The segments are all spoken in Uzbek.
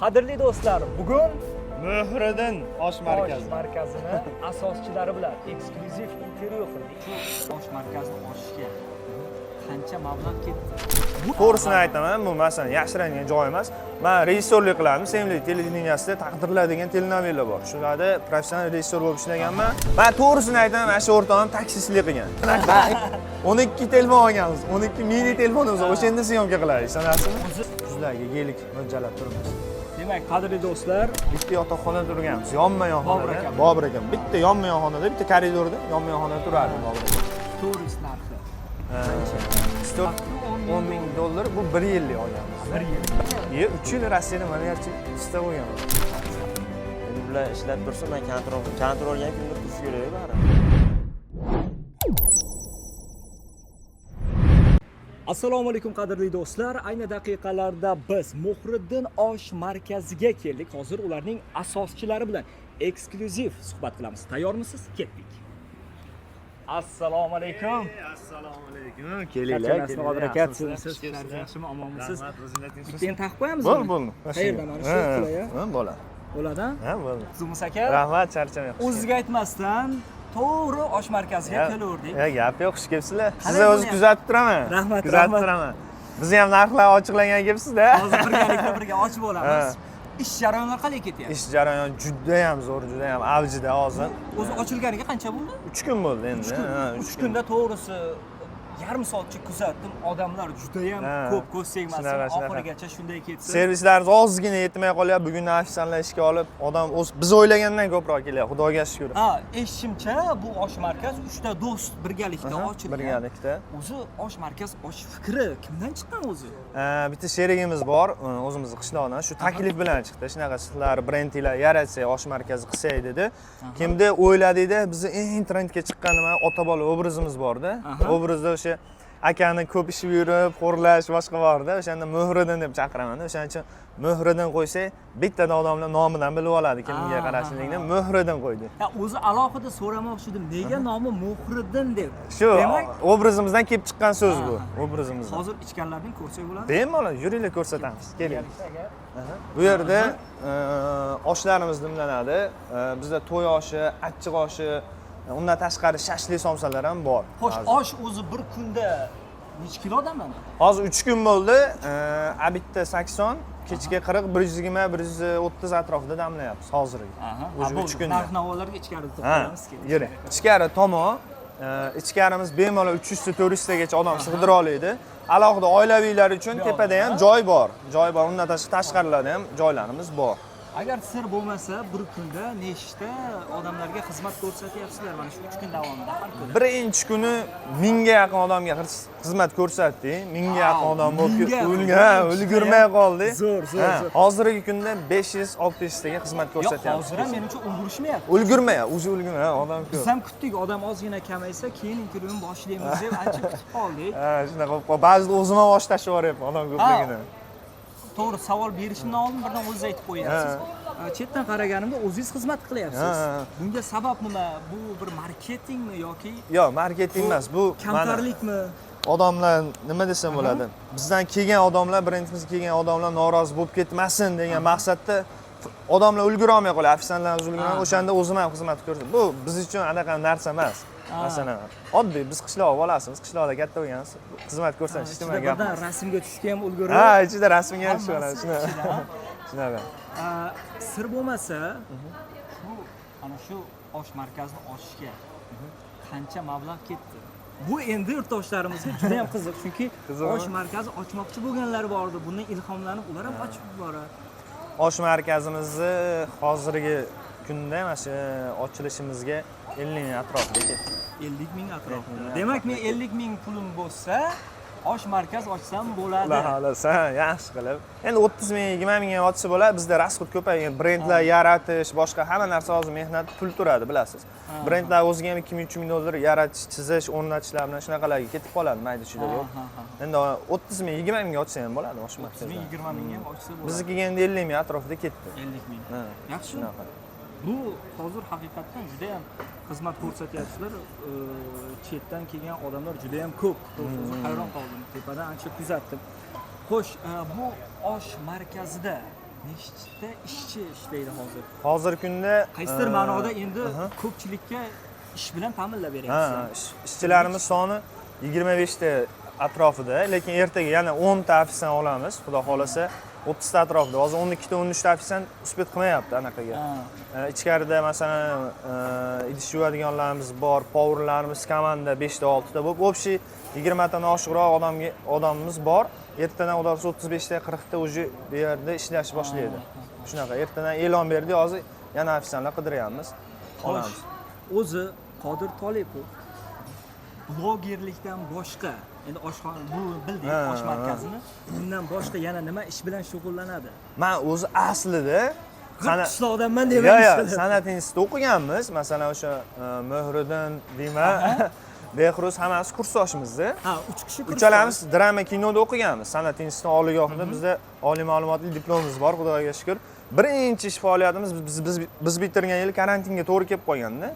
Qadrli do'stlar, bugun Muhriddin osh markazi. osh markazini asoschilari bilan eksklyuziv intervyu qildik. Shu osh markazini ochishga qancha mablag' ketdi? To'g'risini aytaman, bu masalan yashiringan joy emas. Men rejissyorlik qilaman, Semlik televideniyasida taqdirlanadigan telenovela bor. Shularda professional rejissyor bo'lib ishlaganman. Men to'g'risini aytaman, mana shu o'rtog'im taksistlik qilgan. 12 telefon olganmiz, 12 mini telefonimiz bor. O'shanda syomka qilaylik, sanasizmi? Sizlarga gelik mo'ljallab turibmiz. Demak, qadrli do'stlar, Bitta yotoqxonada turganmiz, yonma-yon Bobur xonada. aka. Bobur aka. Bitta yonma-yon xonada, bitta koridorda yonma-yon xonada turardi Bobur aka. turist narxi. $10 ming bu 1 yillik olganmiz. 1 yil. 3 yil Rossiyada malyarchi usta bo'lganman. Endi bular ishlab tursa, men kontrolga kimdir turish kerak bari. Assalomu alaykum qadrli do'stlar. Ayni daqiqalarda biz Muhriddin osh markaziga keldik. Hozir ularning asoschilari bilan eksklyuziv suhbat qilamiz. Tayyormisiz? Ketdik. Assalomu alaykum. Assalomu alaykum. Kelinglar. Qodir aka, siz yaxshimi, omonmisiz? Rahmat, o'zingizni ayting. Bitta taxib qo'yamizmi? Bo'ldi. Qayerda mana shu qulaya? Ha, bo'ladi. Bo'ladi? Ha, bo'ldi. Zumus aka, Rahmat, charchamayapsiz. o'zingizga aytmasdan to'g'ri osh markaziga kelaverdik. Gap yo'q, xush kelibsizlar. Qalay Sizni o'zi bo'lyapti? kuzatib turaman. Rahmat, Kuzatib rahmat. turaman. Bizni ham narxlar ochiqlangan kelibsiz-da. Hozir birgalikda birga ochib olamiz. Ish jarayonlari qanday ketyapti? Ish jarayoni juda ham zo'r, juda ham avjida hozir. O'zi ochilganiga qancha bo'ldi? 3 kun bo'ldi endi. 3 kunda to'g'risi yarim soatcha kuzatdim. Odamlar juda ham ko'p, ko'z tegmasin. Shunaqa. Oxirigacha shunday ketdi. Servislarimiz ozgina yetmay qolyapti. Bugun ofitsiantlar ishga olib, odam biz o'ylagandan ko'proq kelyapti. Xudoga shukr. Ha, eshitishimcha bu osh markaz 3 ta do'st birgalikda ochilgan. Birgalikda. O'zi osh markaz ochish fikri kimdan chiqqan o'zi? Bitta sherigimiz bor, o'zimizning qishloqdan. Shu taklif bilan chiqdi. Shunaqa sizlar brendlar yaratsak, osh markazi qilsak dedi. Kimda o'yladingda, bizni eng trendga chiqqan nima ota-bola obrazimiz bor-da. Obrazda o'sha akani ko'p ish yurib, xo'rlash boshqa bor-da. O'shanda Muhriddin deb chaqiraman-da. O'shaning uchun Muhriddin qo'ysak, bittada odamlar nomidan bilib oladi kimga qarashligini. Muhriddin qo'ydi. Ha, o'zi alohida so'ramoqchi edim, nega nomi Muhriddin deb? Shu Demak, obrazimizdan kelib chiqqan so'z bu. Obrazimizdan. hozir ichkanlarning ko'rsak bo'ladi. Bemalol yuringlar ko'rsatamiz. Keling. Bu yerda oshlarimiz dimlanadi. Bizda to'y oshi, achchiq oshi, undan tashqari shashlik somsalar ham bor. Xo'sh, osh o'zi bir kunda necha kilodanmi? Hozir 3 kun bo'ldi. Abitda 80, kechga 40, 120, 130 atrofida damlayapmiz hozirgi. O'sha 3 kunda. Narx-navolarga ichkari to'xtalamiz kerak. Yuri. Ichkari tomon, ichkarimiz bemalol 300 ta 400 tagacha odam sig'dira oladi. Alohida oilaviylar uchun tepada ham joy bor. Joy bor. Undan tashqarilarda ham joylarimiz bor. Agar sir bo'lmasa, bir kunda nechta odamlarga xizmat ko'rsatyapsizlar mana shu 3 kun davomida har kuni? Birinchi kuni 1000 ga yaqin odamga xizmat ko'rsatdik. 1000 ga yaqin odam bo'lib ulgurmay qoldi. Zo'r. Hozirgi kunda 500-600 taga xizmat ko'rsatyapmiz. Hozir ham menimcha ulgurishmayapti. O'zi ulgurmay, odam ko'p. Biz ham kutdik, odam ozgina kamaysa, keyin intervyuni boshlaymiz deb ancha kutib qoldik. Shunaqa ba'zida o'zim ham bosh tashlab yuboryapman odam ko'pligidan. To'g'ri, savol berishimdan oldin birdan o'zingiz aytib qo'yasiz. Chetdan qaraganimda o'zingiz xizmat qilyapsiz. Bunga sabab nima? Bu bir marketingmi yoki Yo'q, marketing emas. Bu kamtarlikmi? odamlar nima desam bo'ladi? Bizdan kelgan odamlar, brendimizga kelgan odamlar norozi bo'lib ketmasin degan maqsadda odamlar ulgura olmay qoladi, ofitsiantlarimiz ulgura olmay, o'shanda o'zim ham xizmat ko'rsataman. Bu biz uchun anaqa narsa emas. Masalan, oddiy biz qishloq bolasimiz, qishloqda katta bo'lganmiz, xizmat ko'rsatish nima gap? Birdan rasmga tushishga ham ulgurib. Ha, ichida rasmga ham tushib oladi, shunaqa. Sir bo'lmasa, ana shu osh markazini ochishga qancha mablag' ketdi? Bu endi yurtdoshlarimizga juda ham qiziq, chunki osh markazi ochmoqchi bo'lganlar bor edi. Bundan ilhomlanib ular ham ochib yuboradi. Osh markazimizni hozirgi kunda mana shu ochilishimizga 50 ming atrofida ketdi. 50 ming atrofida. Demak, men 50 ming pulim bo'lsa, osh markaz ochsam bo'ladi. Xudo xolasa, yaxshi qilib. Endi 30 ming, 20 ming ham ochsa bo'ladi. Bizda rasxod ko'paygan, brendlar yaratish, boshqa hamma narsa hozir mehnat pul turadi, bilasiz. Brendlar o'ziga ham 2-3 ming dollar yaratish, chizish, o'rnatishlar bilan shunaqalarga ketib qoladi, mayda-chuyda yo'q. Endi 30 ming, 20 mingga ochsa ham bo'ladi osh markazi. 30 ming, 20 ming ham ochsa bo'ladi. Bizniki endi 50 ming atrofida ketdi. 50 ming. Yaxshi. Shunaqa. Bu hozir haqiqatan juda ham xizmat ko'rsatyapsizlar. Chetdan kelgan odamlar juda ham ko'p. To'g'risi hayron qoldim. Tepadan ancha kuzatdim. Xo'sh, bu osh markazida nechta ishchi ishlaydi hozir? Hozirgi kunda Qaysidir ma'noda endi ko'pchilikka ish bilan ta'minlab beryapsiz. ishchilarimiz soni 25 ta atrofida, lekin ertaga yana 10 ta ofisant olamiz, xudo xolasa 30 ta atrofida. Hozir 12 ta 13 ta ofisant uspet qilmayapti anaqaga. Ichkarida masalan idish yuvadiganlarimiz bor, powerlarimiz komanda 5 ta 6 ta bo'lib, общий 20 tadan oshiqroq odamimiz bor. Ertadan ular 35 ta 40 ta уже bu yerda ishlash boshlaydi. Shunaqa ertadan e'lon berdik, hozir yana ofisantlar qidiryapmiz. Xo'sh, o'zi Qodir Tolipov blogerlikdan boshqa, endi oshxona bu bildingiz osh markazini, undan boshqa yana nima ish bilan shug'ullanadi? Men o'zi aslida qishloqdanman deb yo'q, san'at institutida o'qiganmiz. Masalan, o'sha Mehriddin deyman, Behruz hammasi kursdoshimizda. Ha, 3 kishi Uchalamiz drama kinoda o'qiganmiz. San'at instituti oliygohida bizda oliy ma'lumotli diplomimiz bor, Xudoga shukr. Birinchi ish faoliyatimiz biz bitirgan yil karantinga to'g'ri kelib qolganda.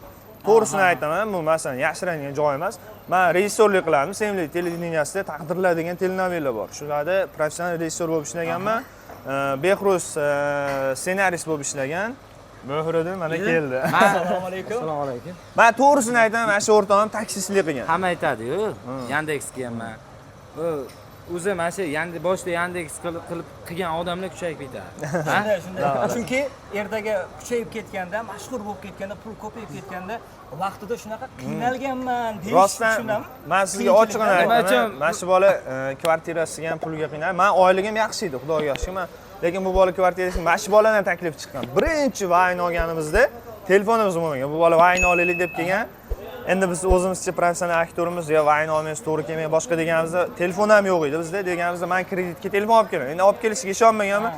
To'g'risini aytaman, bu masalan yashiringan joy emas. Men rejissyorlik qilaman, Semlik televideniyasida Taqdirlar degan telenovela bor. Shularda professional rejissyor bo'lib ishlaganman. Behruz ssenarist bo'lib ishlagan. Mehriddin mana keldi. Assalomu alaykum. Assalomu alaykum. Men to'g'risini aytaman, mana shu o'rtog'im taksistlik qilgan. Hamma aytadi-yu, Yandexga ham men. O'zi mana shu boshda Yandex qilib qilgan odamlar kuchayib ketadi. Shunday. Chunki ertaga kuchayib ketganda, mashhur bo'lib ketganda, pul ko'payib ketganda vaqtida shunaqa qiynalganman deyish Rostdan tushunam. men sizga ochiqini aytaman. Mana shu bola kvartirasiga ham pulga qiynaldi. Men oyligim yaxshi edi, Xudoga shukr. Lekin bu bola kvartirasiga mana shu boladan taklif chiqqan. Birinchi vayni olganimizda telefonimiz bo'lmagan. Bu bola vayni olaylik deb kelgan. Endi biz o'zimizcha professional aktyorimiz yo vayni olmaysiz, to'g'ri kelmay boshqa deganimizda telefon ham yo'q edi bizda. Deganimizda men kreditga telefon olib kelaman. Endi olib kelishiga ishonmaganman.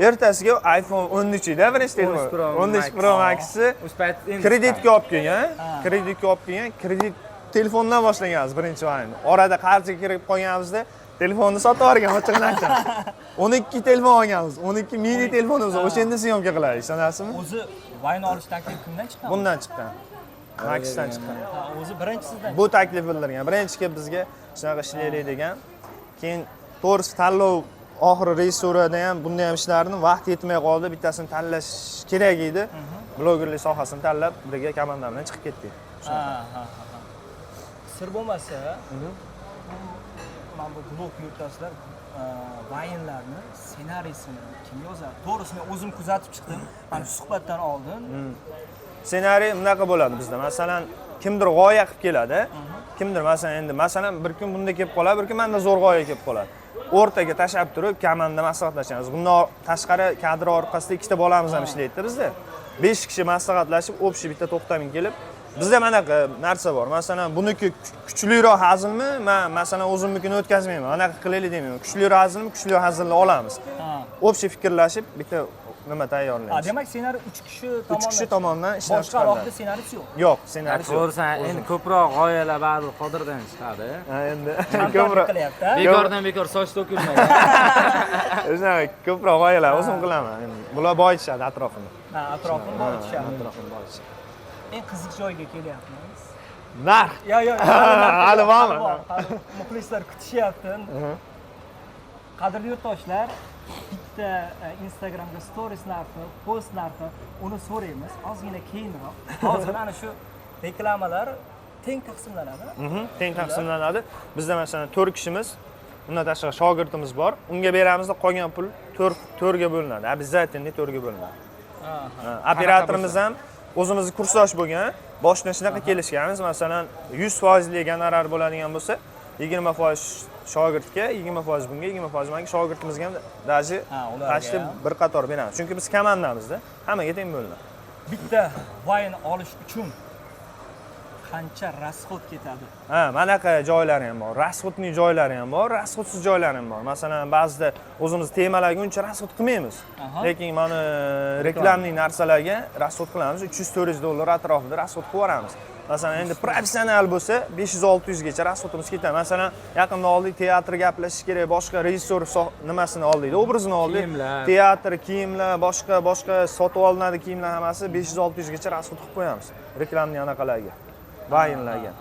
Ertasiga iPhone 13 edi, birinchi telefon. 13 Pro Max'ni kreditga olib kelgan. Kreditga olib kelgan. Kredit telefondan boshlanganmiz birinchi vayni. Orada qarziga kirib qolganimizda telefonni sotib yuborgan, ochig'ini aytaman. 12 telefon olganmiz. 12 mini telefonimiz bor. O'shanda syomka qiladi, ishonasizmi? O'zi vayni olish taklifi kimdan chiqqan? Bundan chiqqan. Maxdan chiqqan. O'zi birinchisidan. Bu taklif bildirgan. Birinchi kelib bizga shunaqa ishlaylik degan. Keyin to'g'risi tanlov oxiri rejissurada ham bunday ham ishlarni vaqt yetmay qoldi. Bittasini tanlash kerak edi. Blogerlik sohasini tanlab, birga komanda bilan chiqib ketdik. Sir bo'lmasa, mana bu blog yurtasizlar, vayinlarni ssenariysini kim yozadi? To'g'risini o'zim kuzatib chiqdim. Mana shu suhbatdan oldin. Ssenariy bunaqa bo'ladi bizda. Masalan, kimdir g'oya qilib keladi. Kimdir masalan bir kun bunda kelib qoladi, bir kun menda zo'r g'oya kelib qoladi. O'rtaga tashab turib, komanda maslahatlashamiz. Bundan tashqari kadr orqasida ikkita bolamiz ham ishlaydi bizda. 5 kishi maslahatlashib, общий bitta to'xtamin kelib, bizda manaqa narsa bor. Masalan, buniki kuchliroq hazilmi? Men masalan o'zimnikini o'tkazmayman. Anaqa qilaylik deyman. Kuchliroq hazilmi? Kuchliroq hazilni olamiz. Общий fikrlashib, bitta nima tayyorlaymiz. Demak, ssenariy 3 kishi 3 kishi tomonidan ishlab boshqa alohida ssenariysi yo'q. Yo'q, ssenariysi yo'q. To'g'risi, endi ko'proq g'oyalar baribir Qodirdan chiqadi. Endi Ko'proq qilyapti. Bekordan bekor soch to'kilmaydi. O'shaqa ko'proq g'oyalar o'zim qilaman. Bular boyitishadi atrofini. Ha, atrofini boyitishadi. Atrofini boyitishadi. Eng qiziq joyga kelyapmiz. Narx. Yo'q, hali bormi? Muxlislar kutishyapti. Qadrli yurtdoshlar, bitta Instagramga stories narxi, post narxi, uni so'raymiz. Ozgina keyinroq. Hozir ana shu reklamalar teng taqsimlanadi. Teng taqsimlanadi. Bizda masalan 4 kishimiz, undan tashqari shogirdimiz bor. Unga beramizda qolgan pul 4 ga bo'linadi. Обязательно 4 ga bo'linadi. Operatorimiz ham o'zimizni kursdosh bo'lgan. Boshdan shunaqa kelishganmiz. Masalan, 100% lik gonorar bo'ladigan bo'lsa, 20% shogirdga, 20% bunga, 20% menga, shogirdimizga ham даже tashli bir qator beramiz. Chunki biz komandamizda, hammaga teng bo'linadi. Bitta vayn olish uchun qancha rasxod ketadi? Manaqa joylari ham bor. Rasxodning joylari ham bor, rasxodsiz joylari ham bor. Masalan, ba'zida o'zimiz temalarga uncha rasxod qilmaymiz. Lekin mana reklamning narsalarga rasxod qilamiz. 300-400 dollar atrofida rasxod qilib yuboramiz. Masalan, endi professional bo'lsa 500-600 gacha rasxodimiz ketadi. Masalan, yaqinda oldik, teatr gaplashish kerak, boshqa rejissyor nimasini oldik, obrazini oldik. Teatr, kiyimlar, boshqa sotib olinadi kiyimlar hammasi 500-600 gacha rasxod qilib qo'yamiz. Reklamning anaqalarga, vayinlarga.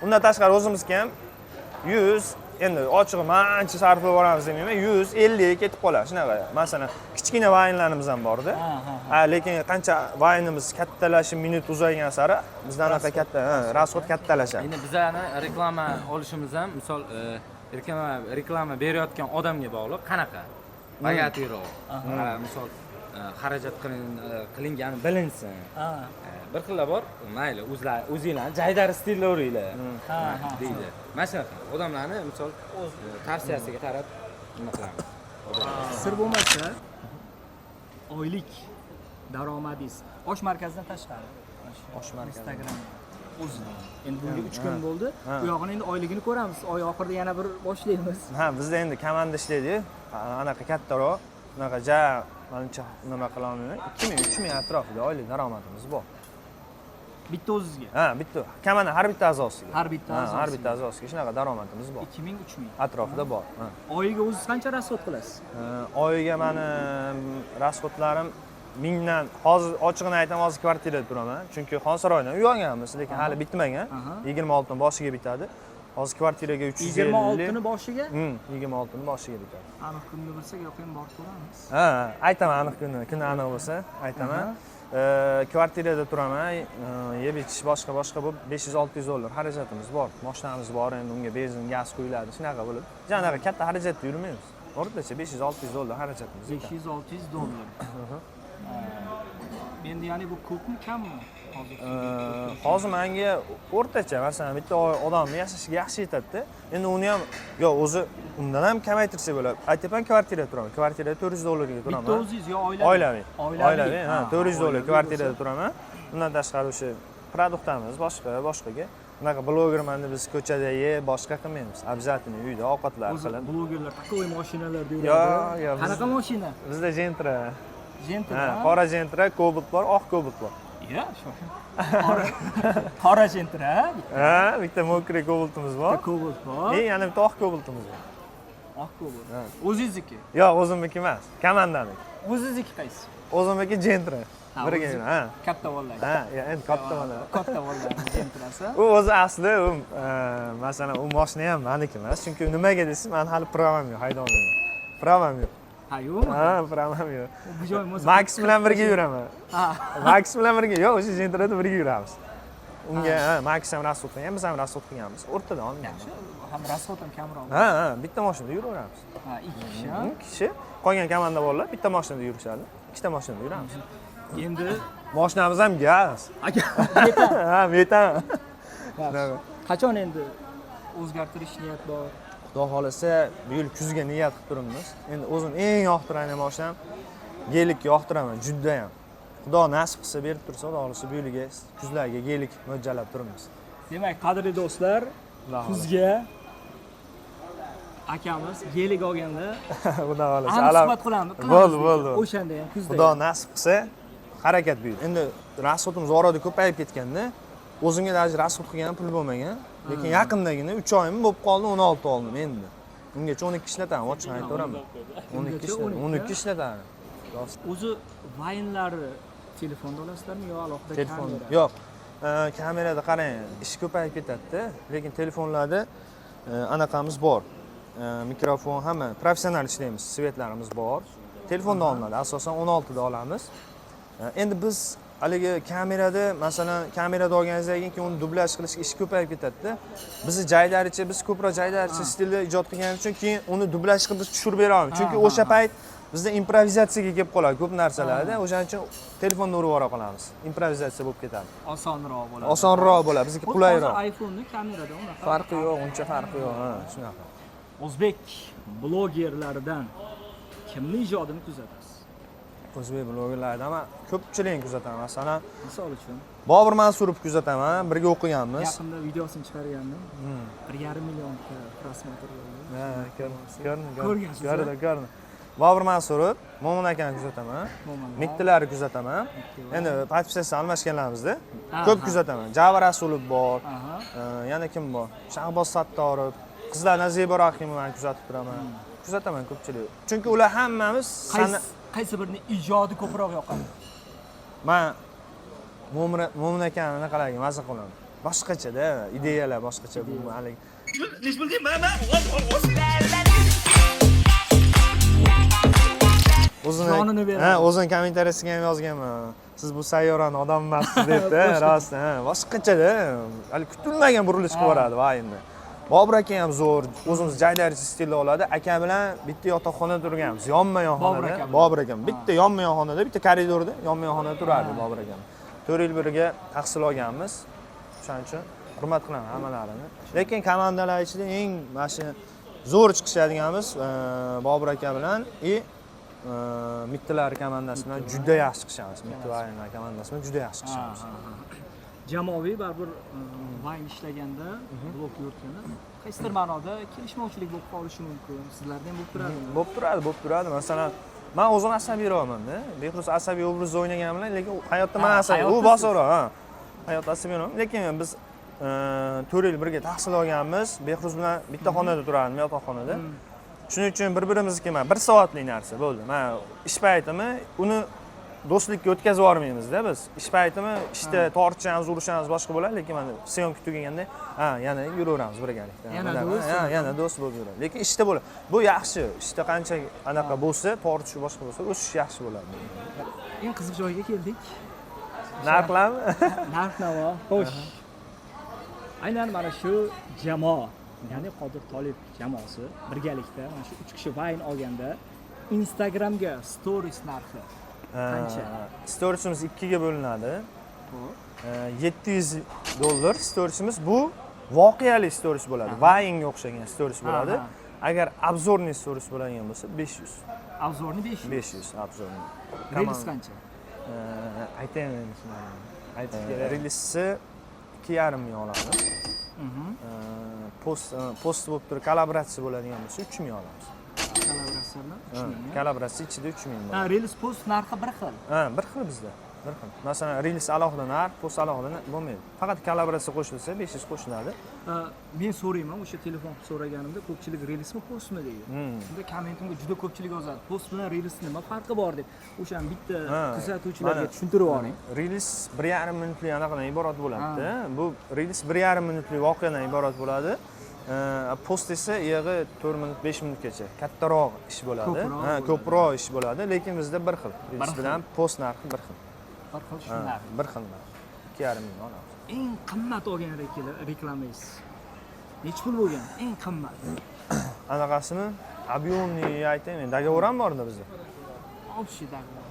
Undan tashqari o'zimizga ham 100, endi ochig'i mancha sarflab yuboramiz demayman, 150 ketib qoladi shunaqa. Masalan, kichkina vaynlarimiz ham bor-da. Lekin qancha vaynimiz kattalashi, minut uzaygan sari bizda anaqa katta, rasxod kattalashadi. Endi bizlarni reklama olishimiz ham misol reklama berayotgan odamga bog'liq, qanaqa bogatirov. Misol xarajat qilingani bilinsin. Bir xillar bor, mayli, o'zinglarni jaydari stillavringlar deydi. Mana shunaqa odamlarni misol o'z tavsiyasiga qarab nima qilamiz. Sir bo'lmasa, oylik daromadingiz osh markazidan tashqari. Osh markazi. Instagram o'zida. Endi bunga 3 kun bo'ldi. Bu yog'ini endi oyligini ko'ramiz. Oy oxirida yana bir boshlaymiz. Bizda endi komanda ishlaydi-yu. Anaqa kattaroq, unaqa manimcha nima qila olmayman. 2000-3000 atrofida oylik daromadimiz bor. Bitta o'zingizga. Bitta. Komanda har bitta a'zosiga. Har bitta a'zosiga. Har bitta a'zosiga shunaqa daromadimiz bor. 2000-3000 atrofida bor. Oyiga o'zingiz qancha rasxod qilasiz? Oyiga meni rasxodlarim 1000 dan, hozir ochig'ini aytaman, hozir kvartirada turaman. Chunki Xonsaroydan uy olganmiz, lekin hali bitmagan. 26 ni boshiga bitadi. Hozir kvartiraga 350. 26 ni boshiga? 26 ni boshiga bitadi. Aniq kunni bilsak, yo'q borib ko'ramiz. Aytaman aniq kuni aniq bo'lsa, aytaman. Kvartirada turaman, yeb ichish boshqa bo'lib 500-600 dollar xarajatimiz bor. Mashinamiz bor, endi unga benzin, gaz quyiladi, shunaqa bo'lib. Janaqa katta xarajatda yurmaymiz. O'rtacha 500-600 dollar xarajatimiz. 500-600 dollar. Endi ya'ni bu ko'pmi, kammi? Hozir menga o'rtacha, masalan, bitta odamni yashashiga yaxshi yetadi-da. Endi uni ham o'zi undan ham kamaytirsa bo'ladi. Aytaman, kvartirada turaman. Kvartirada 400 dollarga turaman. Bitta o'zingiz yo oilaviy? Oilaviy, 400 dollar kvartirada turaman. Undan tashqari o'sha produktlarimiz boshqaga. Bunaqa blogerman deb biz ko'chada boshqa qilmaymiz. Обязательно uyda ovqatlar qilib. Blogerlar takoy mashinalarda yuradi. Yo'q. Qanaqa mashina? Bizda Gentra. Gentra. Qora Gentra, Cobalt bor, oq Cobalt bor. Shu. Qora Gentra. Bitta mokriy Cobaltimiz bor. Cobalt bor. Yana bitta oq Cobaltimiz bor. Oq Cobalt. O'zingizniki? Yo'q, o'zimniki emas. Komandaniki. O'zingizniki qaysi? O'zimniki Gentra. Birga, katta bolalar. Endi katta bolalar. Katta bolalar Gentrasi. U o'zi asli, masalan, u mashina ham meniki emas. Chunki nimaga desiz, men hali pravam yo'q, hayda olmayman. Pravam yo'q. Yo'qmi? Pravam yo'q. Bu joy Max bilan birga yuraman. Max bilan birga, yo'q, o'sha Gentrada birga yuramiz. Unga Max ham rasxod qilgan, biz ham rasxod qilganmiz. O'rtada olmaymiz. Ham rasxod ham kamroq. Bitta mashinada yuraveramiz. Ikki kishi. Ikki kishi. Qolgan komanda bolalar bitta mashinada yurishadi. Ikkita mashinada yuramiz. Endi mashinamiz ham gaz. Metan. Qachon endi o'zgartirish niyat bor? Xudo xolasa, bu yil kuzga niyat qilib turibmiz. Endi o'zim eng yoqtirgan mashinam gelik yoqtiraman, juda ham. Xudo nasib qilsa berib tursa, xudo xolasa bu yilga kuzlarga gelik mo'ljallab turibmiz. Demak, qadrli do'stlar, kuzga akamiz gelik olganda xudo xolasa suhbat qilamiz. Bo'ldi. O'shanda ham kuzda. Xudo nasib qilsa harakat bu yil. Endi rasxodimiz orada ko'payib ketganda, o'zimga даже rasxod qilgan pul bo'lmagan. Lekin yaqindagina 3 oyim bo'lib qoldi, 16 oldim endi. Ungacha 12 ishlataman, ochiq aytaveraman. 12 ishlataman. O'zi vaynlarni telefonda olasizlarmi yo alohida kamera? Yo'q. Kamerada qarang, ish ko'payib ketadi-da, lekin telefonlarda anaqamiz bor. Mikrofon hamma professional ishlaymiz, svetlarimiz bor. Telefonda olinadi, asosan 16 da olamiz. Endi biz haligi kamerada, masalan, kamerada olganingizdan keyin uni dublyaj qilishga ish ko'payib ketadi-da. Bizni jaydaricha, biz ko'proq jaydaricha stilda ijod qilganimiz uchun keyin uni dublyaj qilib biz tushirib bera olamiz. Chunki o'sha payt bizda improvizatsiyaga kelib qoladi ko'p narsalarda. O'shaning uchun telefonda urib yubora qolamiz. Improvizatsiya bo'lib ketadi. Osonroq bo'ladi. Osonroq bo'ladi, bizniki qulayroq. Hozir iPhone'ni kamerada unaqa farqi yo'q, uncha farqi yo'q, shunaqa. O'zbek blogerlaridan kimning ijodini kuzatasiz? O'zbek blogerlaridan men ko'pchilikni kuzataman. Masalan, misol uchun Bobur Mansurovni kuzataman, birga o'qiganmiz. Yaqinda videosini chiqargandim. 1,5 million prosmotr bo'ldi. Ko'rdim. Bobur Mansurov, Mo'min akani kuzataman. Mittilarni kuzataman. Endi podpisatsiya almashganlarimizda ko'p kuzataman. Java Rasulov bor. Yana kim bor? Shahboz Sattorov, qizlar Naziba Rahimovani kuzatib turaman. Kuzataman ko'pchilik. Chunki ular hammamiz qaysi birini ijodi ko'proq yoqadi? Men Mo'min akani anaqalarga maza qilaman. Boshqacha-da, ideyalar boshqacha bu hali Jonini beradi. Ha, o'zini kommentariyasiga ham yozganman. Siz bu sayyorani odam emassiz debdi. Rost, ha, boshqachada. Hali kutilmagan burilish qilib yuboradi va endi. Bobur aka ham zo'r, o'zimiz jaydarichi stilda oladi. Aka bilan bitta yotoqxonada turganmiz, yonma-yonxonada. Bobur akam bitta yonma-yonxonada, bitta koridorda yonma-yonxonada turardi Bobur akam. 4 yil birga tahsil olganmiz. Shuning uchun hurmat qilaman hammalarini. Lekin komandalar ichida eng mana shu zo'r chiqishadiganimiz Bobur aka bilan Mittilar komandasi bilan juda yaxshi chiqishamiz. Mittilar komandasi bilan juda yaxshi chiqishamiz. Jamoaviy baribir Vine ishlaganda, blok yuritganda qaysidir ma'noda kelishmovchilik bo'lib qolishi mumkin. Sizlarda ham bo'lib turadimi? Bo'lib turadi. Masalan, men o'zim asabiyroqman-da. Behruz asabiy obrazda o'ynagan bilan, lekin hayotda men asabiy, u bosoroq, ha. Hayotda asabiyroqman. Lekin biz 4 yil birga tahsil olganmiz. Behruz bilan bitta xonada turardim, yotoqxonada. Shuning uchun bir-birimizga men 1 soatlik narsa bo'ldi. Men ish paytimi uni do'stlikka o'tkazib yubormaymiz-da biz. Ish paytimi ishda tortishamiz, urishamiz boshqa bo'ladi, lekin mana syomka tugaganda yana yuraveramiz birgalikda. Yana do'st bo'lib yuramiz. Lekin ishda bo'ladi. Bu yaxshi. Ishda qancha anaqa bo'lsa, tortishish boshqa bo'lsa, o'sish yaxshi bo'ladi. Eng qiziq joyga keldik. Narxlarmi? Narx-navo. Xo'sh. Aynan mana shu jamoa, ya'ni Qodir Tolib jamoasi birgalikda mana shu 3 kishi Vine olganda Instagramga stories narxi qancha? Storiesimiz 2 ga bo'linadi. $700 storiesimiz bu voqeali stories bo'ladi. Vine'ga o'xshagan stories bo'ladi. Agar obzorniy stories bo'ladigan bo'lsa 500. Obzorni 500. 500 obzorniy. Reels qancha? Aytaymi shuni. Reelsi 2,5 ming olamiz. Post bo'lib turib kollaboratsiya bo'ladigan bo'lsa 3 ming olamiz. Kollaboratsiya bilan 3 ming. Kollaboratsiya ichida 3 ming bo'ladi. Reels post narxi bir xil. Bir xil bizda. Bir xil. Masalan, Reels alohida narx, post alohida bo'lmaydi. Faqat kollaboratsiya qo'shilsa 500 qo'shiladi. Men so'rayman, o'sha telefon qilib so'raganimda ko'pchilik Reelsmi, postmi deydi. Shunda kommentimga juda ko'pchilik yozadi. Post bilan Reels nima farqi bor deb. O'sha bitta kuzatuvchilarga tushuntirib yuboring. Reels 1,5 minutlik anaqadan iborat bo'ladi-da. Bu Reels 1,5 minutlik voqeadan iborat bo'ladi. Post esa yig'i 4 minut 5 minutgacha kattaroq ish bo'ladi. Ko'proq ish bo'ladi, lekin bizda bir xil. Reels bilan post narxi bir xil. Bir xil shunday. Bir xil narx. 2,5 ming olamiz. Eng qimmat olgan reklamangiz necha pul bo'lgan? Eng qimmat. Anaqasini объемный aytaymi, договор ham borda bizda. Общий договор.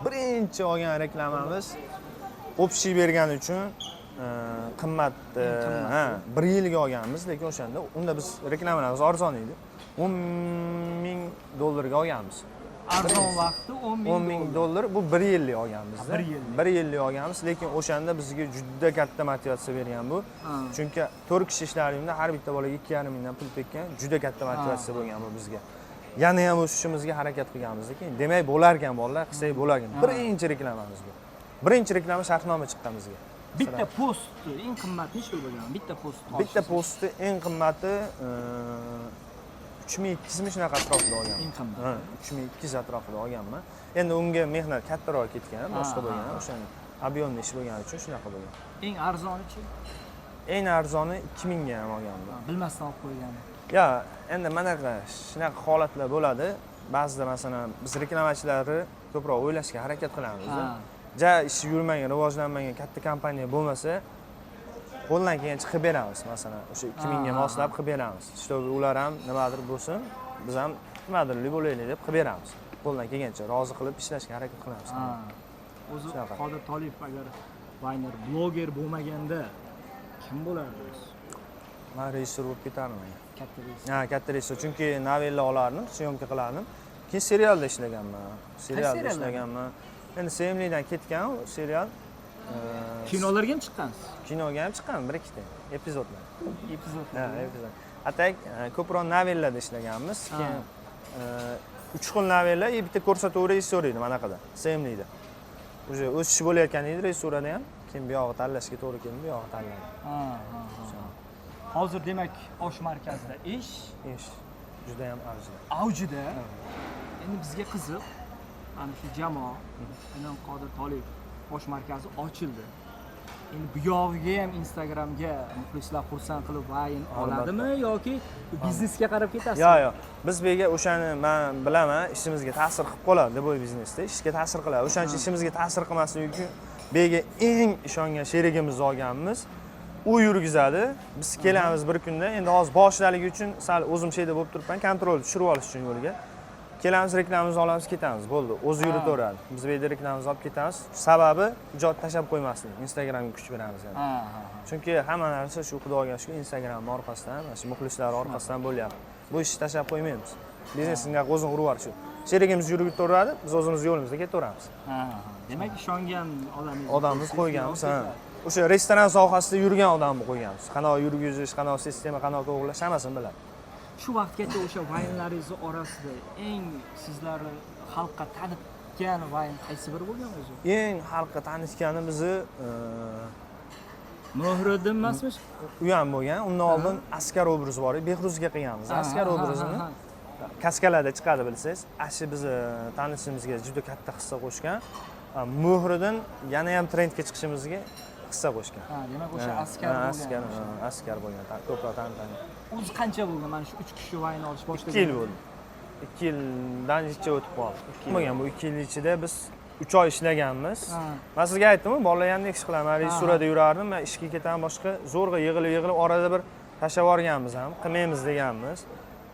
Birinchi olgan reklamamiz общий bergani uchun qimmat, 1 yilga olganmiz, lekin o'shanda unda biz reklamalarimiz arzon edi. $10,000 ga olganmiz. Arzon vaqti $10,000. Bu 1 yillik olganmizda. 1 yillik olganmiz, lekin o'shanda bizga juda katta motivatsiya bergan bu. Chunki 4 kishi ishlarimizda har bitta bolaga 2,5 mingdan pul tekkan, juda katta motivatsiya bo'lgan bu bizga. Yana ham o'sishimizga harakat qilganmiz ekan. Demak, bo'lar ekan bolalar, qilsak bo'lar ekan. Birinchi reklamamiz bu. Birinchi reklama shartnoma chiqqan bizga. Bitta post eng qimmati necha pul bo'lgan? Bitta post. Bitta postni eng qimmati 3200 ming shunaqa atrofida olganman. Eng qimmat. 3200 atrofida olganman. Endi unga mehnat kattaroq ketgan, boshqa bo'lgan, o'shani объемный ish bo'lgani uchun shunaqa bo'lgan. Eng arzonichi? Eng arzoni 2000 ga ham olganman. Bilmasdan olib qo'ygan. Ya, endi mana shunaqa holatlar bo'ladi. Ba'zida masalan biz reklamachilarni ko'proq o'ylashga harakat qilamiz. Ish yurmagan, rivojlanmagan katta kompaniya bo'lmasa, qo'ldan kelgancha qilib beramiz. Masalan, o'sha 2000 ga moslab qilib beramiz. Чтобы ular ham nimadir bo'lsin, biz ham nimadirli bo'laylik deb qilib beramiz. Qo'ldan kelgancha rozi qilib ishlashga harakat qilamiz. O'zi Qodir Tolib agar Viner bloger bo'lmaganda kim bo'lardi o'zi? Men rejissor bo'lib ketardim. Katta rejissor. Katta rejissor. Chunki novella olardim, syomka qilardim. Keyin serialda ishlaganman. Serialda ishlaganman. Endi Semlidan ketgan u serial. Kinolarga ham chiqqansiz? Kinoga ham chiqqan, 1-2 epizodlar. Epizodlar. Epizod. Atak ko'proq novellada ishlaganmiz. Keyin 3 xil novella, bitta ko'rsatuv rejissor edim anaqada, Semlida. O'sha o'sish bo'layotgan edi rejissurada ham. Keyin bu yog'i tanlashga to'g'ri keldi, bu yog'i tanladim. Hozir demak osh markazida ish juda ham avjida. Avjida. Endi bizga qiziq, mana shu jamoa, aynan Qodir Tolib osh markazi ochildi. Endi bu yog'iga ham Instagramga muxlislar xursand qilib vayn oladimi yoki biznesga qarab ketasizmi? Yo'q. Biz bega o'shani men bilaman, ishimizga ta'sir qilib qoladi deb o'y biznesda. Ishga ta'sir qiladi. O'shaning uchun ishimizga ta'sir qilmasligi uchun bega eng ishongan sherigimizni olganmiz. U yurgizadi. Biz kelamiz bir kunda. Endi hozir boshlalik uchun sal o'zim şeyda bo'lib turibman, kontrolni tushirib olish uchun yo'lga. Kelamiz, reklamamizni olamiz, ketamiz. Bo'ldi. O'zi yuritaveradi. Biz bu yerda reklamamizni olib ketamiz. Sababi ijod tashab qo'ymaslik. Instagramga kuch beramiz yani. Chunki hamma narsa shu Xudoga shukur Instagram orqasidan, mana shu muxlislar orqasidan bo'lyapti. Bu ishni tashab qo'ymaymiz. Biznesning o'zini urib yuborishdi. Sherigimiz yuritaveradi, biz o'zimiz yo'limizda ketaveramiz. Demak, ishongan Odamimiz qo'yganmiz. O'sha restoran sohasida yurgan odamni qo'yganmiz. Qanaqa yurgizish, qanaqa sistema, qanaqa to'g'rilash hammasini biladi. Shu vaqtgacha o'sha vaynlaringiz orasida eng sizlarni xalqqa tanitgan vayn qaysi biri bo'lgan o'zi? Eng xalqqa tanitgani bizni Mohriddin emasmi? u ham bo'lgan. Undan oldin askar obrazi bor edi. Behruzga qilganmiz. Askar obrazini kaskalarda chiqadi bilsangiz. Ashi bizni tanishimizga juda katta hissa qo'shgan. Mohriddin yana ham trendga chiqishimizga hissa qo'shgan. Demak o'sha askar bo'lgan. Ko'proq tanitgan. O'zi qancha bo'lgan mana shu 3 kishi vayn olish boshlagan? 2 yil bo'ldi. 2 yildan ichida o'tib qoldi. Bo'lgan bu 2 yil ichida biz 3 oy ishlaganmiz. Men sizga aytdim-ku, bolalarni ish qilaman, surada yurardim, men ishga ketaman, boshqa zo'rg'a yig'ilib orada bir tashlab yuborganmiz ham, qilmaymiz deganmiz.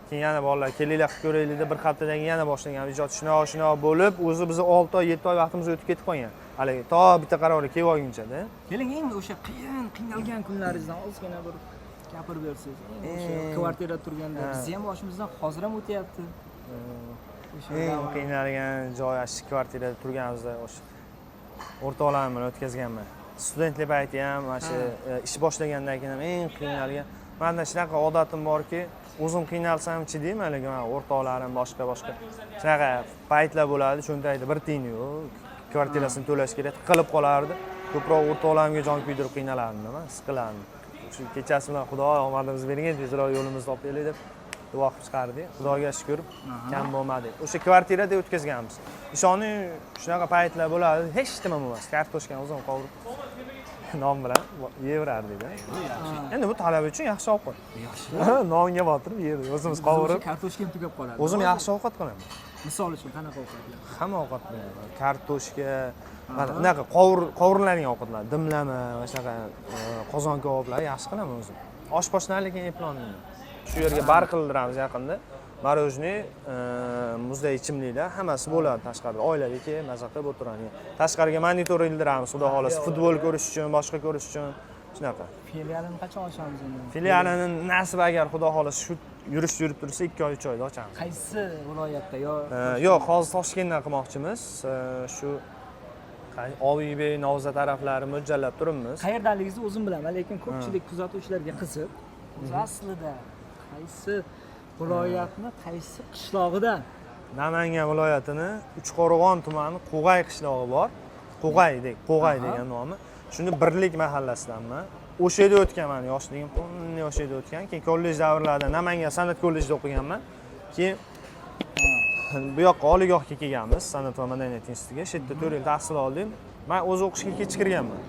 Keyin yana bolalar kelinglar qilib ko'raylik deb bir haftadan keyin yana boshlagan. Ijod shunaqa bo'lib, o'zi biz 6 oy, 7 oy vaqtimiz o'tib ketib qolgan. Haligi to bitta qarorga kelib olguncha-da. Keling, eng o'sha qiynalgan kunlaringizdan ozgina bir gapirib bersangiz. O'sha kvartirada turganda biz ham boshimizdan hozir ham o'tyapti. Eng qiynalgan joy shu kvartirada turganimizda o'sha o'rtoqlarim bilan o'tkazganman. Studentlik payti ham, mana shu ish boshlagandan keyin ham eng qiynalgan. Menda shunaqa odatim borki, o'zim qiynalsam chidayman, haligi men o'rtoqlarim boshqa shunaqa paytlar bo'ladi, cho'ntagida bir tiyin yo'q. Kvartirasini to'lash kerak, qilib qolardi. Ko'proq o'rtoqlarimga jon kuydirib qiynalardim, siqilardim. Shu kechasi bilan Xudo omadimiz bergan, tezroq yo'limizni topaylik deb duo qilib chiqardik. Xudoga shukr, kam bo'lmadi. O'sha kvartirada o'tkazganmiz. Ishoning shunaqa paytlar bo'ladi, hech nima bo'lmas. Kartoshkani o'zim qovurib non bilan yeverardik. Endi bu talaba uchun yaxshi ovqat. Nonga botirib yerdik, o'zimiz qovurib. Kartoshka ham tugab qoladi. O'zim yaxshi ovqat qilaman. Misol uchun qanaqa ovqatlar? Hamma ovqat bilaman. Kartoshka, mana unaqa qovuriladigan ovqatlar, dimlama va shunaqa qozon kaboblar yaxshi qilaman o'zim. Oshpashdan lekin eplolmayman. Shu yerga bar qildiramiz yaqinda. Morojniy, muzday ichimliklar hammasi bo'ladi tashqarida. Oiladagi maza qilib o'tiradi. Tashqariga monitor ildiramiz, xudo xolasa, futbol ko'rish uchun, boshqa ko'rish uchun shunaqa. Filialini qachon ochamiz endi? Filialini nasib agar xudo xolasa shu yurib tursa 2 oy 3 oyda ochamiz. Qaysi viloyatda yo'q, hozir Toshkentdan qilmoqchimiz. Shu Oviybey, Novza taraflari mo'ljallab turibmiz. Qayerdanligingizni o'zim bilaman, lekin ko'pchilik kuzatuvchilarga qiziq. O'zi aslida qaysi viloyatni, qaysi qishlog'idan? Namangan viloyatini Uchqo'rg'on tumani Qo'g'ay qishlog'i bor. Qo'g'ay degan nomi. Shuni Birlik mahallasidanman. O'sha yerda o'tganman, yoshligim o'sha yerda o'tgan. Keyin kollej davrlarida Namangan san'at kollejida o'qiganman. Keyin bu yoqqa oliygohga kelganmiz, san'at va madaniyat institutiga. Shu yerda 4 yil tahsil oldim. Men o'z o'qishga kech kirganman.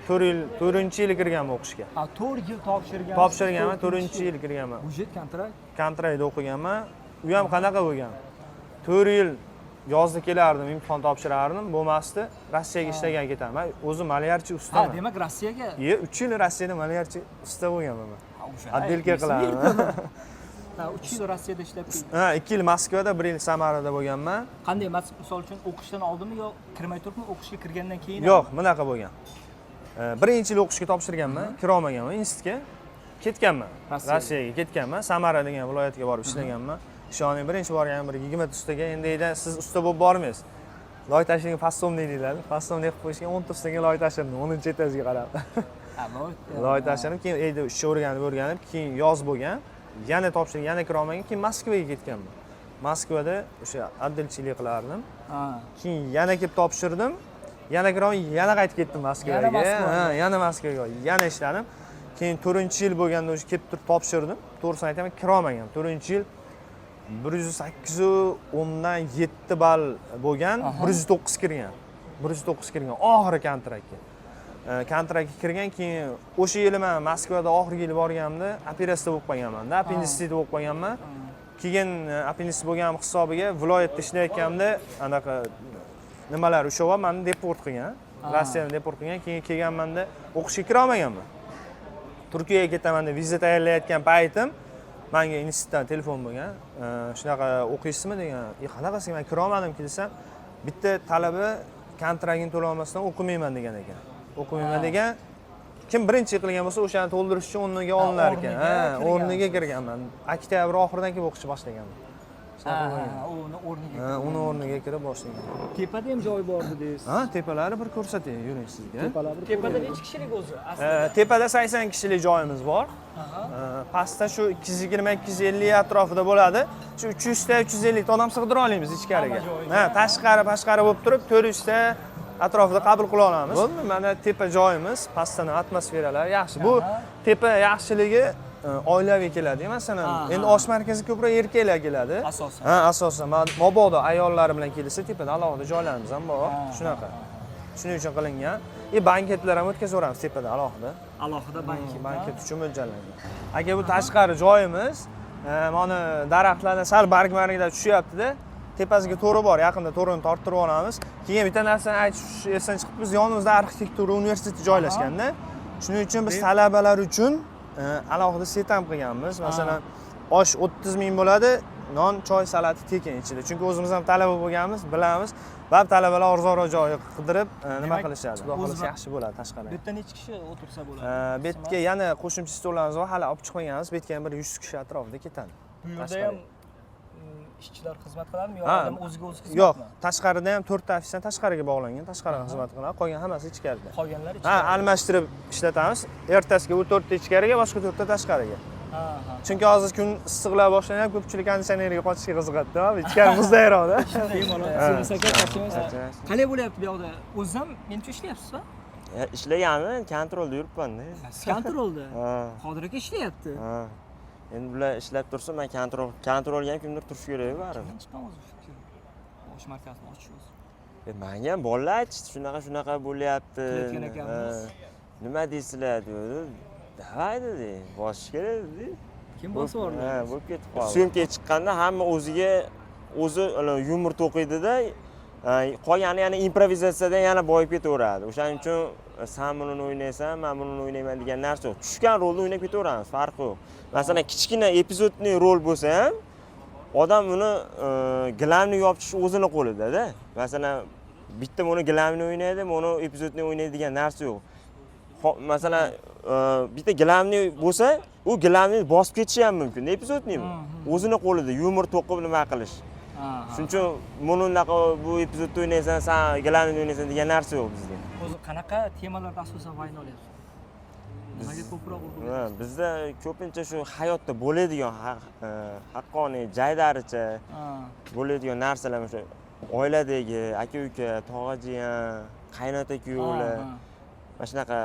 4-yil kirganman o'qishga. 4 yil topshirganman. Topshirganman, 4-yil kirganman. Budjet kontrakt? Kontraktda o'qiganman. U ham qanaqa bo'lgan? 4 yil yozda kelardim, imtihon topshirardim, bo'lmasdi, Rossiyaga ishlagan ketaman. O'zim malyarchi ustaman. Demak Rossiyaga? 3 yil Rossiyada malyarchi usta bo'lganman men. Отделка qilaman. 3 yil Rossiyada ishlab keldim. 2 yil Moskvada, 1 yil Samarada bo'lganman. Qanday, misol uchun o'qishdan oldinmi yo kirmay turibmi, o'qishga kirgandan keyin? Yo'q, bunaqa bo'lgan. Birinchi yil o'qishga topshirganman, kira olmaganman institutga. Ketganman. Rossiyaga ketganman, Samara degan viloyatga borib ishlaganman. Ishoning, birinchi borganim bir 20 ustaga, endi siz usta bo'lib bormaysiz. Loy tashing fastomni deydilar. Fastomni qilib qo'yishgan 10 ta ustaga loy tashirdim, 10-etajga qarab. Loy tashirdim, keyin uyda ish o'rganib, keyin yoz bo'lgan. Yana topshirib, yana kira olmagan, keyin Moskvaga ketganman. Moskvada o'sha отделchilik qilardim. Keyin yana kelib topshirdim. Yana kira olmay, yana qaytib ketdim Moskvaga. Yana Moskvaga, yana ishladim. Keyin 4-yil bo'lganda o'sha kelib turib topshirdim. To'g'risini aytaman, kira olmagan. 4-yil 108.7 ball bo'lgan, 109 kirgan. 109 kirgan oxiri kontraktga. kontraktga kirgan, keyin o'sha yili men Moskvada oxirgi yili borganimda operatsiya bo'lib qolganman-da, appenditsit bo'lib qolganman. Keyin appenditsit bo'lganim hisobiga viloyatda ishlayotganimda anaqa nimalar ushlab meni deport qilgan. Rossiyadan deport qilgan. Keyin kelganmanda o'qishga kira olmaganman. Turkiyaga ketaman deb viza tayyorlayotgan paytim menga institutdan telefon bo'lgan. Shunaqa o'qiysizmi degan. Qanaqasiga men kira olmadim-ki desam, bitta talaba kontraktini to'lay olmasdan o'qimayman degan ekan. O'qimayman degan kim birinchi qilgan bo'lsa o'shani to'ldirish uchun o'rniga olinar ekan. O'rniga kirganman. Oktyabr oxiridan kelib o'qishni boshlaganman. Uni o'rniga kirib boshlagan. Tepada ham joy bor dedingiz. Tepalari bir ko'rsatay yuring sizga. Tepada necha kishilik o'zi? Tepada 80 kishilik joyimiz bor. Pastda shu 220-250 atrofida bo'ladi. Shu 300 ta 350 ta odam sig'dira olamiz ichkariga. Tashqari bo'lib turib 400 ta atrofida qabul qila olamiz. Bo'ldi, mana tepa joyimiz, pastdan atmosferalar yaxshi. Bu tepa yaxshiligi oilaviy keladi. Masalan, endi osh markaziga ko'proq erkaklar keladi. Asosan. Asosan. Mabodo ayollari bilan kelsa, tepada alohida joylarimiz ham bor. Shunaqa. Shuning uchun qilingan. Banketlar ham o'tkazaveramiz tepada alohida. Alohida banket uchun mo'ljallangan. Aka bu tashqari joyimiz, mana daraxtlardan sal barg-barglar tushyapti-da. Tepasiga to'ri bor, yaqinda to'rini torttirib olamiz. Keyin bitta narsani aytish esdan chiqib, biz yonimizda arxitektura universiteti joylashganda, shuning uchun biz talabalar uchun alohida setam qilganmiz. Masalan, osh 30 ming bo'ladi, non, choy, salati tekin ichida. Chunki o'zimiz ham talaba bo'lganmiz, bilamiz. Va talabalar arzonroq joy qidirib nima qilishadi. Xudo xolasa yaxshi bo'ladi tashqarida. Bu yerda necha kishi o'tirsa bo'ladi? Bu yerga yana qo'shimcha stollarimiz bor, hali olib chiqmaganmiz. Bu yerga ham bir 100 kishi atrofida ketadi. Bu yerda ham ishchilar xizmat qiladimi yoki odam o'ziga o'zi xizmatmi? Yo'q, tashqarida ham 4 ta ofisdan tashqariga bog'langan, tashqariga xizmat qiladi. Qolgan hammasi ichkarida. Qolganlar ichkarida. Almashtirib ishlatamiz. Ertasiga u 4 ta ichkariga, boshqa 4 ta tashqariga. Chunki hozir kun issiqlar boshlanyapti, ko'pchilik konditsionerga qochishga qiziqadi-da, ichkari muzlayroqda. Qanday bo'lyapti bu yoqda? O'zingiz ham menimcha ishlayapsiz-ku? Ishlaganman, kontrolda yuribman-da. Kontrolda. Qodir aka ishlayapti. Endi bular ishlab tursa, men kontrolga ham kimdir turish kerak baribir. Chiqamiz shu osh markazini ochishimiz. Menga ham bolalar aytishdi, shunaqa bo'lyapti. Qilayotgan ekanmiz. Nima deysizlar dedi. Davay dedi, bosish kerak dedi. Kim bosib yubordi? Bo'lib ketib qoldi. Syomkaga chiqqanda hamma o'zi yumor to'qiydi-da, qolgani yana improvizatsiyadan yana boyib ketaveradi. O'shaning uchun sen buni o'ynaysan, men buni o'ynayman degan narsa yo'q. Tushgan rolni o'ynab ketaveramiz, farqi yo'q. Masalan, kichkina epizodli rol bo'lsa ham, odam uni glamni yopish o'zini qo'lida-da. Masalan, bitta buni glamni o'ynaydi, buni epizodni o'ynaydi degan narsa yo'q. Masalan, bitta glamni bo'lsa, u glamni bosib ketishi ham mumkin, epizodnimi? O'zini qo'lida yumor to'qib nima qilish. Shuning uchun buni unaqa bu epizodda o'ynaysan, sen glamni o'ynaysan degan narsa yo'q bizda. O'zi qanaqa temalarda asosan vayna olyapsiz? Nimaga ko'proq urg'u? Bizda ko'pincha shu hayotda bo'ladigan haqqoniy, jaydaricha bo'ladigan narsalar, o'sha oiladagi aka-uka, tog'a-jiyan, qaynota-kuyovlar, mana shunaqa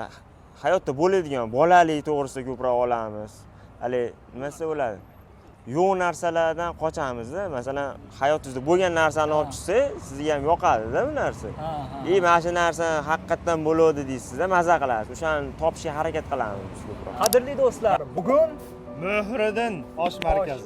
hayotda bo'ladigan bolalik to'g'risida ko'proq olamiz. Hali nimasi bo'ladi? Yo'q narsalardan qochamiz-da. Masalan, hayotingizda bo'lgan narsani olib chiqsangiz, sizga ham yoqadi-da bu narsa. Mana shu narsa haqiqatan bo'ladi deysiz-da, maza qilasiz. O'shani topishga harakat qilamiz ko'proq. Qadrli do'stlar, bugun Muhriddin osh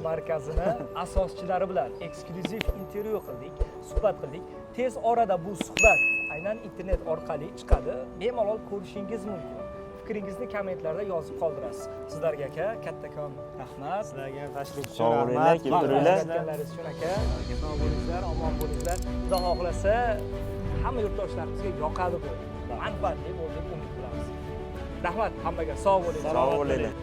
markazini asoschilari bilan eksklyuziv intervyu qildik, suhbat qildik. Tez orada bu suhbat aynan internet orqali chiqadi. Bemalol ko'rishingiz mumkin. Fikringizni kommentlarda yozib qoldirasiz. Sizlarga aka kattakon rahmat. Sizlarga tashrif Sog' bo'linglar, keltiringlar. Aytganlaringiz uchun aka, sog' bo'linglar, omon bo'linglar. Xudo xohlasa hamma yurtdoshlarimizga yoqadi bu. Manfaatli bo'lib umid qilamiz. Rahmat hammaga, sog' bo'linglar. Sog' bo'linglar.